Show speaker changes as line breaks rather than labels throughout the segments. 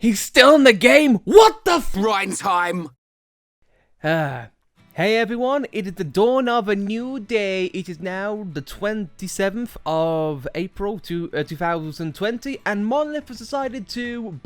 He's still in the game! What the f-
Rhyme time!
Hey everyone, it is the dawn of a new day. It is now the 27th of April 2020, and Monolith has decided to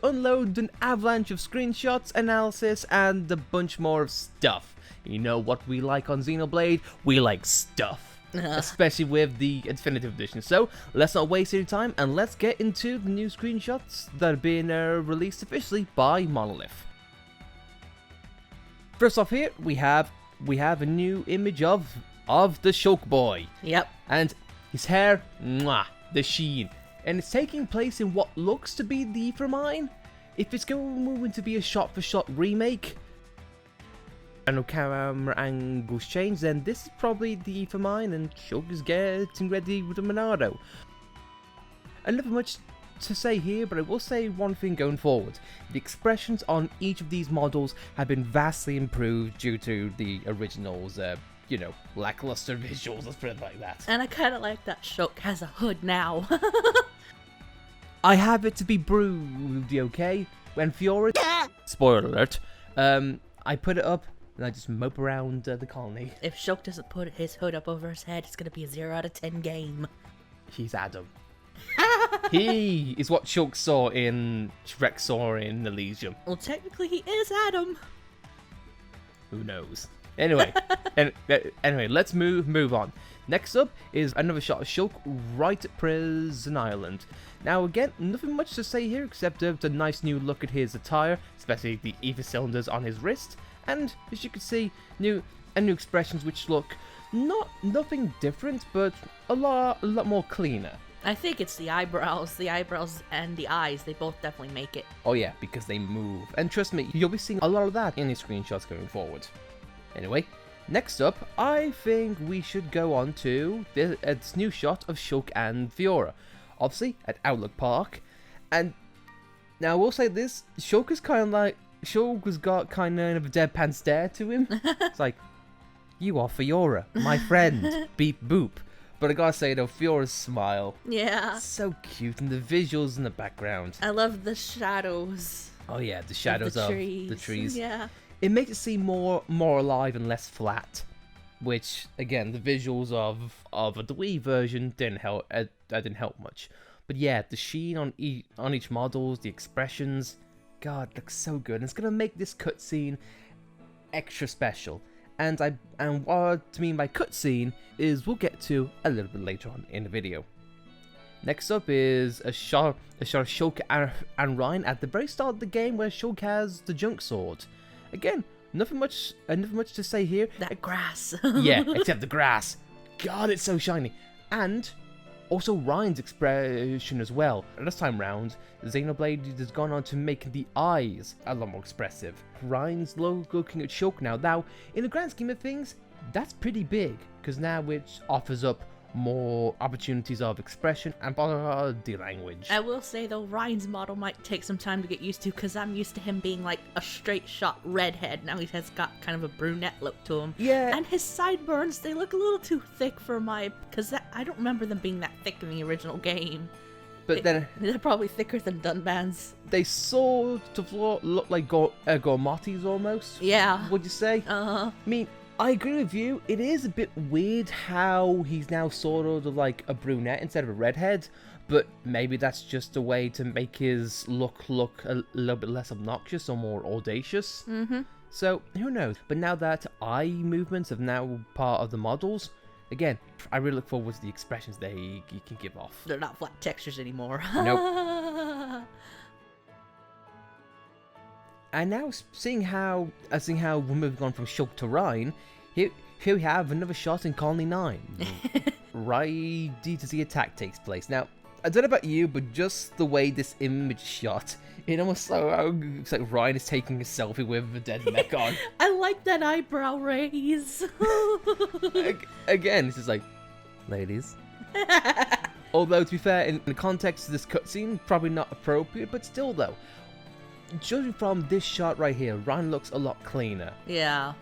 unload an avalanche of screenshots, analysis, and a bunch more of stuff. You know what we like on Xenoblade? We like stuff. Especially with the Definitive Edition. So, let's not waste any time, and let's get into the new screenshots that have been released officially by Monolith. First off here, we have a new image of the Shulk boy.
Yep.
And his hair, mwah, the sheen. And it's taking place in what looks to be the Aether Mine. If it's going to be a shot-for-shot remake, and no camera angles change, then this is probably the Aether Mine, and Shulk is getting ready with the Monado. And nothing much to say here, but I will say one thing going forward. The expressions on each of these models have been vastly improved due to the original's, lackluster visuals, let's put it like that.
And I kind of like that Shulk has a hood now.
I have it to be brewed, okay? When Fiora... Spoiler alert. I put it up, and I just mope around the colony.
If Shulk doesn't put his hood up over his head, it's going to be a 0 out of 10 game.
He's Adam. He is what Shulk saw in Shrek saw in Elysium.
Well, technically he is Adam.
Who knows? Anyway, let's move on. Next up is another shot of Shulk right at Prison Island. Now again, nothing much to say here except a nice new look at his attire, especially the ether cylinders on his wrist, and as you can see, new expressions which look nothing different, but a lot more cleaner.
I think it's the eyebrows and the eyes. They both definitely make it.
Oh yeah, because they move. And trust me, you'll be seeing a lot of that in these screenshots going forward. Anyway, next up, I think we should go on to this new shot of Shulk and Fiora. Obviously, at Outlook Park. And now I will say this, Shulk has got kind of a deadpan stare to him. It's like, you are Fiora, my friend. Beep boop. But I gotta say though, Fiora's smile.
Yeah.
So cute, and the visuals in the background.
I love the shadows.
Oh yeah, the shadows of the trees.
Yeah.
It makes it seem more alive and less flat. Which, again, the visuals of the Wii version didn't help. That didn't help much. But yeah, the sheen on each models, the expressions, God, looks so good. And it's gonna make this cutscene extra special. And what I mean by cutscene is we'll get to a little bit later on in the video. Next up is a shot of Shulk and Ryan at the very start of the game where Shulk has the junk sword. Again, nothing much to say here.
That grass.
Yeah, except the grass. God, it's so shiny. And also Ryan's expression as well. This time round, Xenoblade has gone on to make the eyes a lot more expressive. Ryan's looking at Shulk now. Now, in the grand scheme of things, that's pretty big, because now it offers up more opportunities of expression and body language.
I will say though, Ryan's model might take some time to get used to, because I'm used to him being like a straight shot redhead. Now he has got kind of a brunette look to him.
Yeah.
And his sideburns, they look a little too thick for my... because I don't remember them being that thick in the original game.
But then
they're probably thicker than Dunban's.
They sort of look like Gormatis almost.
Yeah.
Would you say?
Uh-huh.
I mean, I agree with you. It is a bit weird how he's now sort of like a brunette instead of a redhead, but maybe that's just a way to make his look a little bit less obnoxious or more audacious.
Mm-hmm.
So, who knows? But now that eye movements are now part of the models, again, I really look forward to the expressions you can give off.
They're not flat textures anymore.
Nope. And now, seeing how we're moving on from Shulk to Ryan, here we have another shot in Colony 9. Right as the attack takes place. Now, I don't know about you, but just the way this image shot, it almost looks like Ryan is taking a selfie with a dead mech on.
I like that eyebrow raise.
Again, this is like, ladies. Although, to be fair, in the context of this cutscene, probably not appropriate, but still though. Judging from this shot right here, Ryan looks a lot cleaner.
Yeah.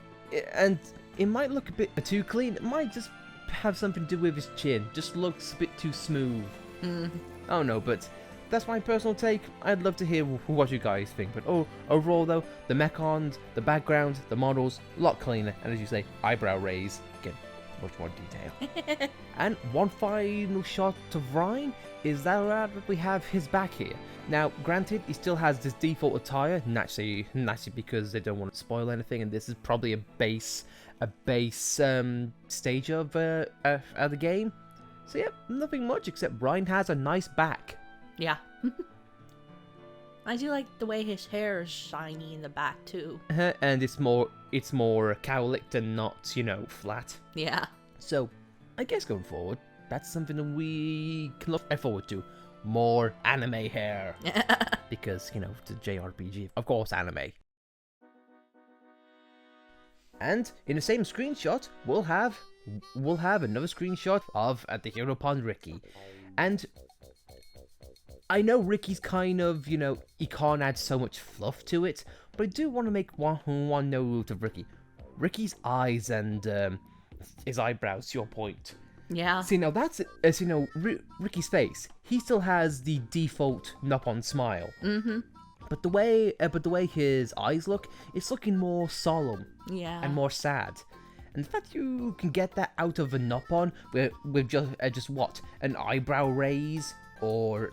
And it might look a bit too clean. It might just have something to do with his chin. Just looks a bit too smooth.
Mm.
I don't know, but that's my personal take. I'd love to hear what you guys think. But overall, though, the mechons, the background, the models, a lot cleaner. And as you say, eyebrow raise, again, much more detail. And one final shot of Ryan is that we have his back here. Now, granted, he still has this default attire, naturally because they don't want to spoil anything, and this is probably a base stage of the game. So yeah, nothing much except Ryan has a nice back.
Yeah. I do like the way his hair is shiny in the back too.
And it's more cowlicked and not, flat.
Yeah.
So, I guess going forward, that's something that we can look forward to. More anime hair. Because, it's a JRPG. Of course, anime. And in the same screenshot, we'll have another screenshot of the hero upon Ricky. And I know Ricky's kind of, he can't add so much fluff to it, but I do want to make one note of Ricky. Ricky's eyes and his eyebrows, to your point.
Yeah.
See, now that's Ricky's face. He still has the default Nopon smile.
Mm-hmm.
But the way his eyes look, it's looking more solemn.
Yeah.
And more sad. And the fact you can get that out of a Nopon with just what, an eyebrow raise or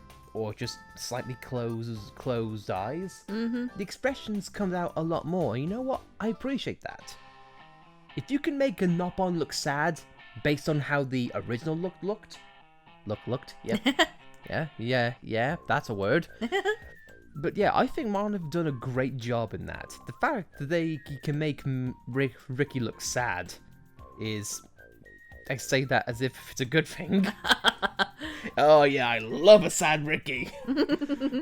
just slightly closed eyes.
Mm-hmm.
The expressions come out a lot more. You know what? I appreciate that. If you can make a Nopon look sad based on how the original looked, yeah, that's a word. But yeah, I think Monolith have done a great job in that. The fact that they can make Ricky look sad is, I say that as if it's a good thing. Oh yeah, I love a sad Ricky.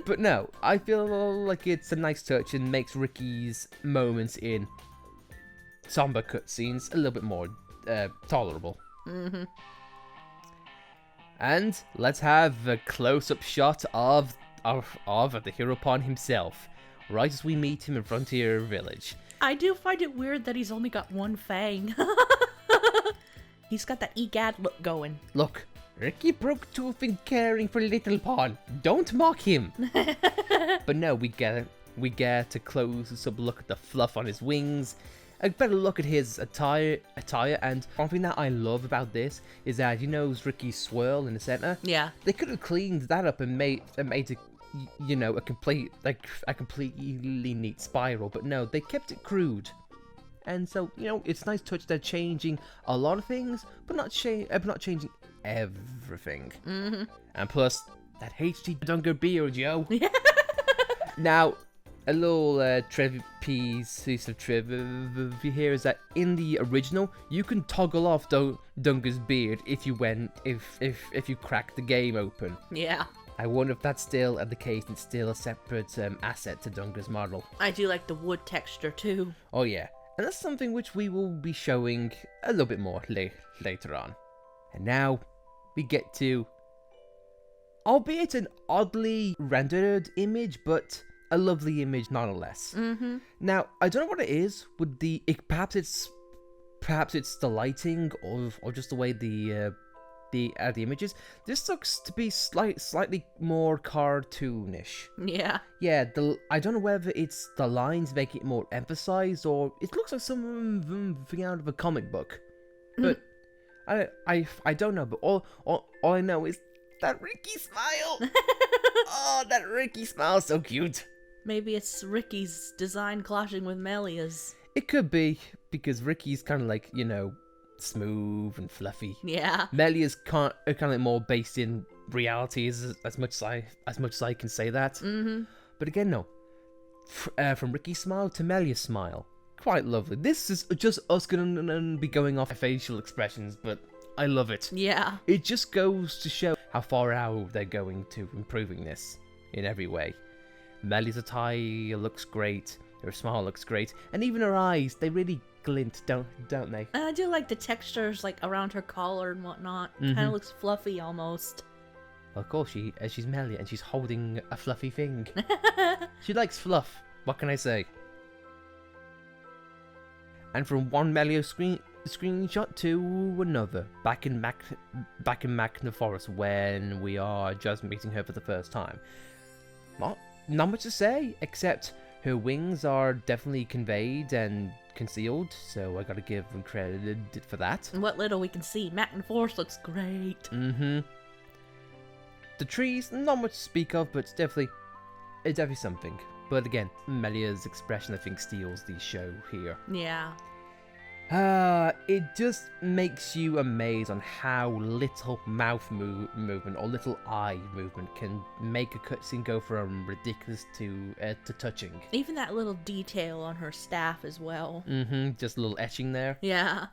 But no, I feel like it's a nice touch and makes Ricky's moments in somber cutscenes a little bit more tolerable.
Mm-hmm.
And let's have a close-up shot of the hero pawn himself, right as we meet him in Frontier Village.
I do find it weird that he's only got one fang. He's got that egad look going.
Look, Ricky broke tooth in caring for Little Pawn. Don't mock him. But no, we get a close-up look at the fluff on his wings. A better look at his attire, and one thing that I love about this is that Ricky's swirl in the center.
Yeah.
They could have cleaned that up and made it, a completely neat spiral, but no, they kept it crude. And so, it's a nice touch. They're changing a lot of things, but not changing everything.
Mm-hmm.
And plus, that HD Dunker beard, yo. Now, a little piece of trivia here is that in the original, you can toggle off Dunker's beard if you crack the game open.
Yeah.
I wonder if that's still the case. It's still a separate asset to Dunker's model.
I do like the wood texture too.
Oh yeah, and that's something which we will be showing a little bit more later on. And now we get to, albeit an oddly rendered image, but a lovely image nonetheless.
Mm-hmm.
Now, I don't know what it is with perhaps it's the lighting or just the way the images. This looks to be slightly more cartoonish.
Yeah.
Yeah, I don't know whether it's the lines make it more emphasized or it looks like something out of a comic book. But I don't know. But all I know is that Ricky smile. Oh, that Ricky smile, so cute.
Maybe it's Ricky's design clashing with Melia's.
It could be, because Ricky's kind of like, smooth and fluffy.
Yeah.
Melia's kind of like more based in reality, as much as I can say that.
Mm-hmm.
But again, no. From Ricky's smile to Melia's smile. Quite lovely. This is just us gonna be going off facial expressions, but I love it.
Yeah.
It just goes to show how far out they're going to improving this in every way. Melia's attire looks great, her smile looks great, and even her eyes, they really glint, don't they?
And I do like the textures like around her collar and whatnot.
Mm-hmm.
Kind of looks fluffy almost.
Well, of course, she's Melia and she's holding a fluffy thing. She likes fluff, what can I say? And from one Melia screenshot to another, back in Magna Forest when we are just meeting her for the first time. Not much to say, except her wings are definitely conveyed and concealed, so I gotta give them credit for that.
And what little we can see, Magna Force looks great.
The trees, not much to speak of, but it's definitely something. But again, Melia's expression, I think, steals the show here.
Yeah.
It just makes you amazed on how little mouth movement or little eye movement can make a cutscene go from ridiculous to touching.
Even that little detail on her staff as well.
Just a little etching there.
Yeah.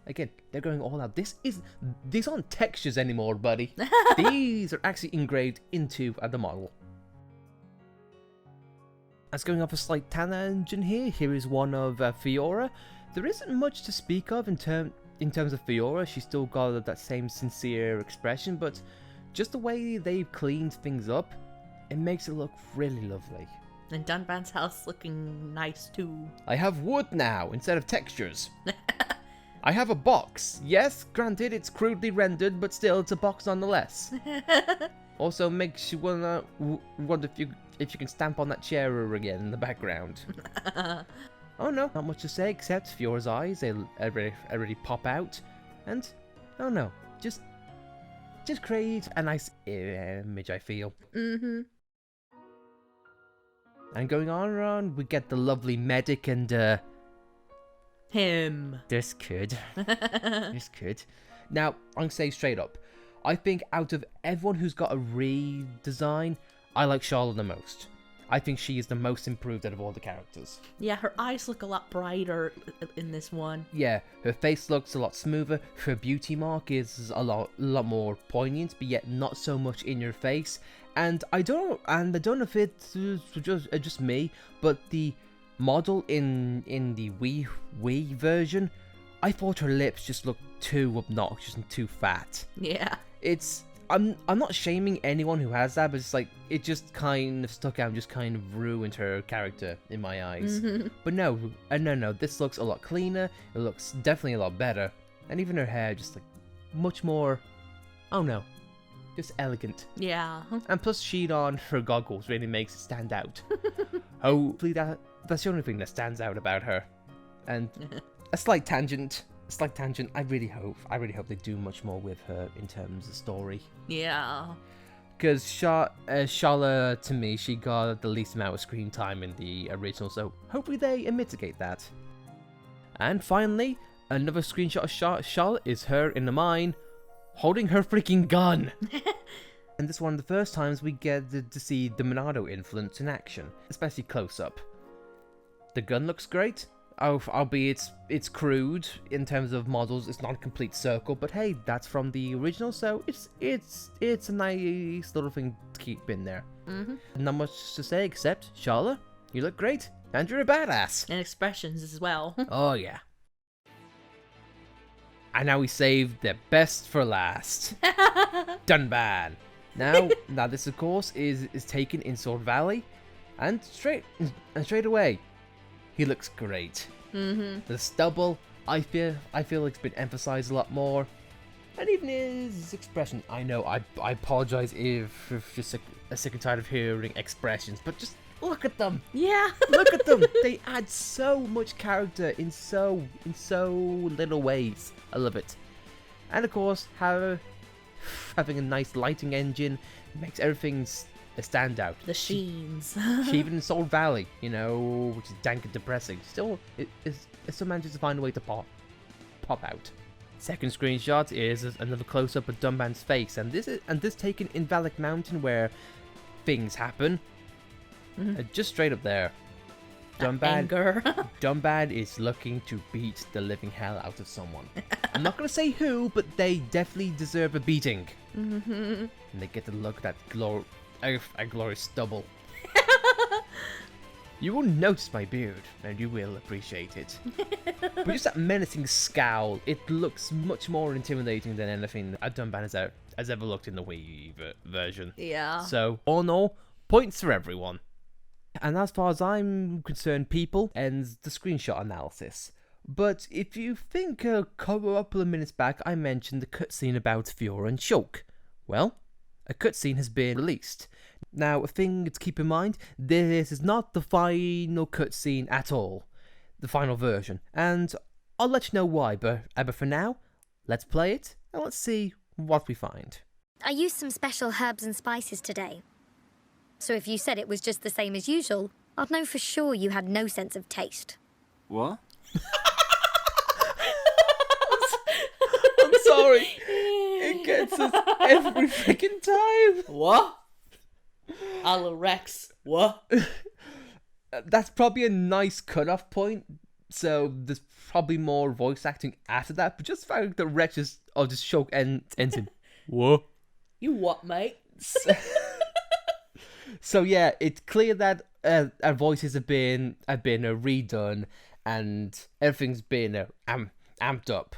Again, they're going all out. These aren't textures anymore, buddy. These are actually engraved into the model. As going off a slight tangent here is one of Fiora. There isn't much to speak of in terms of Fiora. She's still got that same sincere expression, but just the way they've cleaned things up, it makes it look really lovely.
And Dunban's house looking nice too.
I have wood now instead of textures. I have a box. Yes, granted, it's crudely rendered, but still, it's a box nonetheless. Also makes you wonder if you can stamp on that chair again in the background. Oh no, not much to say except Fiora's eyes, they already pop out. And, oh no, just create a nice image, I feel. And going on, we get the lovely medic and,
him.
This kid. Now, I'm gonna say straight up, I think out of everyone who's got a redesign, I like Sharla the most. I think she is the most improved out of all the characters.
Yeah, her eyes look a lot brighter in this one.
Yeah, her face looks a lot smoother. Her beauty mark is a lot more poignant, but yet not so much in your face. And I don't know if it's just me, but the model in the Wii version, I thought her lips just looked too obnoxious and too fat.
Yeah.
I'm not shaming anyone who has that, but it's like, it just kind of stuck out and just kind of ruined her character in my eyes. But no, this looks a lot cleaner, it looks definitely a lot better, and even her hair just like, much more, oh no, just elegant.
Yeah.
And plus sheet on her goggles really makes it stand out. Hopefully that's the only thing that stands out about her. And a slight tangent, I really hope they do much more with her in terms of story.
Yeah.
Because Sharla, to me, she got the least amount of screen time in the original, so hopefully they mitigate that. And finally, another screenshot of Sharla is her in the mine, holding her freaking gun! And this is one of the first times we get to see the Monado influence in action, especially close up. The gun looks great. Albeit it's crude in terms of models, it's not a complete circle, but hey, that's from the original, so it's a nice little thing to keep in there. Not much to say except, Sharla, you look great, and you're a badass.
And expressions as well.
Oh yeah. And now we saved the best for last. Dunban. Now this of course is taken in Sword Valley, and straight away. He looks great. The stubble, I feel like it's been emphasized a lot more, and even his expression. I know I apologize if just a sick and tired of hearing expressions, but just look at them.
Yeah.
Look at them. They add so much character in so little ways. I love it. And of course, having a nice lighting engine makes everything a standout.
The sheens.
Even in Sword Valley, which is dank and depressing, still it still manages to find a way to pop out. Second screenshot is another close-up of Dunban's face, and this taken in Valak Mountain where things happen. Just straight up there. Dunban is looking to beat the living hell out of someone. I'm not gonna say who, but they definitely deserve a beating. And they get to look at that a glorious stubble. You will notice my beard, and you will appreciate it. But just that menacing scowl, it looks much more intimidating than anything Dunban has ever looked in the Wii version.
Yeah.
So, all in all, points for everyone. And as far as I'm concerned, people, ends the screenshot analysis. But if you think a couple of minutes back I mentioned the cutscene about Fiora and Shulk, well, a cutscene has been released. Now, a thing to keep in mind, this is not the final cutscene at all, the final version, and I'll let you know why, but for now, let's play it, and let's see what we find.
I used some special herbs and spices today. So if you said it was just the same as usual, I'd know for sure you had no sense of taste.
What?
I'm sorry. It gets us every freaking time.
What? Rex. What?
That's probably a nice cutoff point, so there's probably more voice acting after that, but just the fact that Rex just Shulk ends in, what?
You what, mate?
So yeah, it's clear that our voices have been redone and everything's been amped up.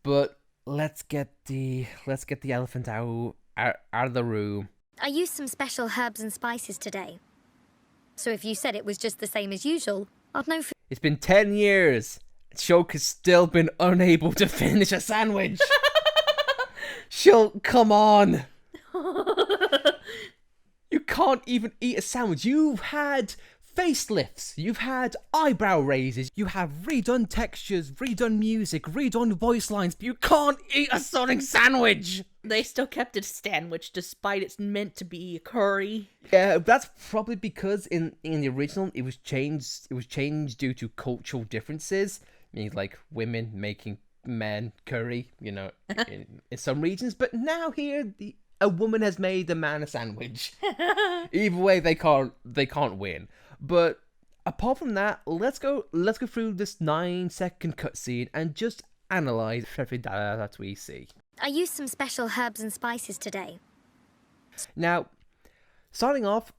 But let's get the elephant out of the room.
I used some special herbs and spices today. So if you said it was just the same as usual, I'd know for...
It's been 10 years. Shulk has still been unable to finish a sandwich. Shulk, come on. You can't even eat a sandwich. You've had facelifts. You've had eyebrow raises. You have redone textures, redone music, redone voice lines, but you can't eat a sodding sandwich.
They still kept it a sandwich despite it's meant to be a curry.
Yeah, that's probably because in the original it was changed. It was changed due to cultural differences. Means like women making men curry, in some regions. But now here, a woman has made a man a sandwich. Either way, they can't win. But apart from that, let's go through this 9-second cutscene and just analyze everything that we see.
I used some special herbs and spices today.
Now, starting off,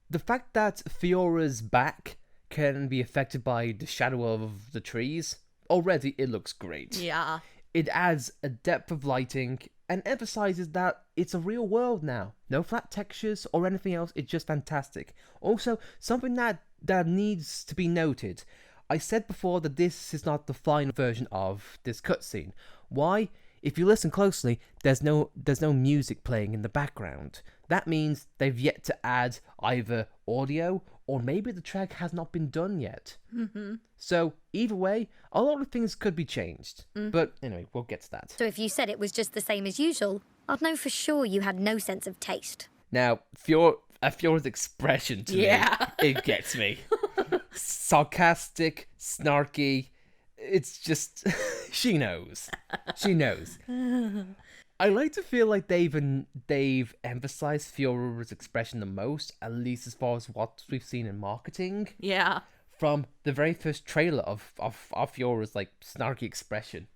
the fact that Fiora's back can be affected by the shadow of the trees, already it looks great.
Yeah.
It adds a depth of lighting and emphasizes that it's a real world now. No flat textures or anything else, it's just fantastic. Also, something that needs to be noted. I said before that this is not the final version of this cutscene. Why? If you listen closely, there's no music playing in the background. That means they've yet to add either audio or maybe the track has not been done yet.
Mm-hmm.
So either way, a lot of things could be changed. But anyway, we'll get to that.
So if you said it was just the same as usual, I'd know for sure you had no sense of taste.
Now, Fiora's expression to me, it gets me. Sarcastic, snarky. It's just, she knows. She knows. I like to feel like they've emphasized Fiora's expression the most, at least as far as what we've seen in marketing.
Yeah.
From the very first trailer of Fiora's like snarky expression.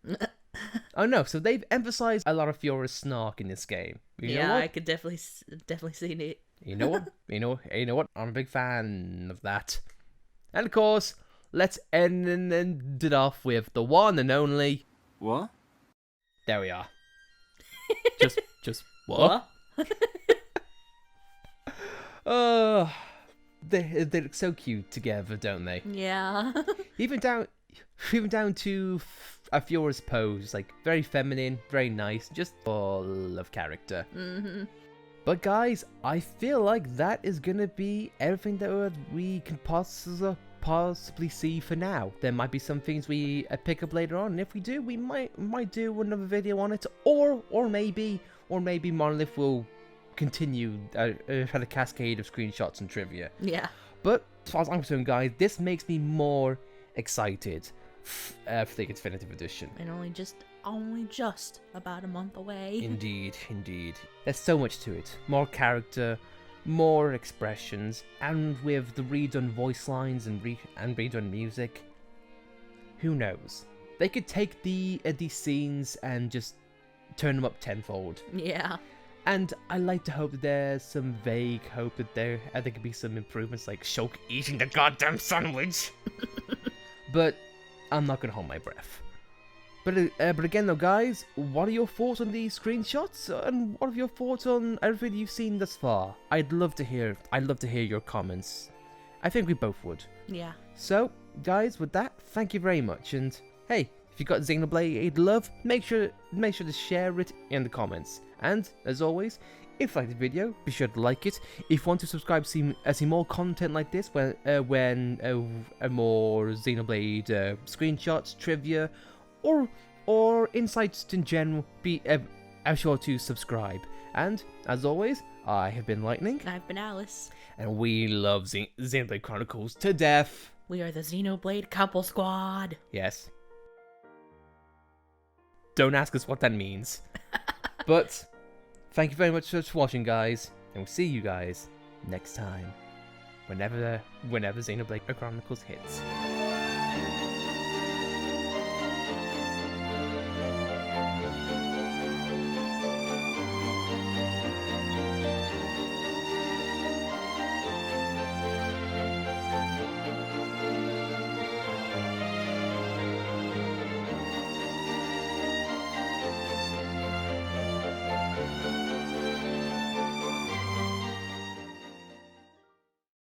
Oh no, so they've emphasized a lot of Fiora's snark in this game. You know what?
I could definitely see it.
You know what? You know what? I'm a big fan of that. And of course, let's end it off with the one and only.
What?
There we are. Just what? Oh, they look so cute together, don't they?
Yeah.
Even down to Fiora's pose, like very feminine, very nice, just full of character.
Mm-hmm.
But guys, I feel like that is gonna be everything that we can possibly see for now. There might be some things we pick up later on, and if we do, we might do another video on it, or maybe Monolith will continue had a cascade of screenshots and trivia.
Yeah.
But as far as I'm concerned, guys, this makes me more excited for the Definitive Edition.
And only just about a month away.
Indeed. There's so much to it. More character, more expressions, and with the redone voice lines and redone music, who knows? They could take these scenes and just turn them up tenfold.
Yeah.
And I like to hope that there's some vague hope that there could be some improvements, like Shulk eating the goddamn sandwich. But I'm not gonna hold my breath. But again though, guys, what are your thoughts on these screenshots? And what are your thoughts on everything you've seen thus far? I'd love to hear your comments. I think we both would.
Yeah.
So, guys, with that, thank you very much. And hey, if you got Xenoblade love, make sure to share it in the comments. And as always, if you like the video, be sure to like it. If you want to subscribe to see more content like this, when more Xenoblade screenshots, trivia, or insights in general, be sure to subscribe. And as always, I have been Lightning.
And I've been Alice.
And we love Xenoblade Chronicles to death.
We are the Xenoblade Couple Squad.
Yes. Don't ask us what that means. But thank you very much for watching, guys. And we'll see you guys next time. Whenever Xenoblade Chronicles hits.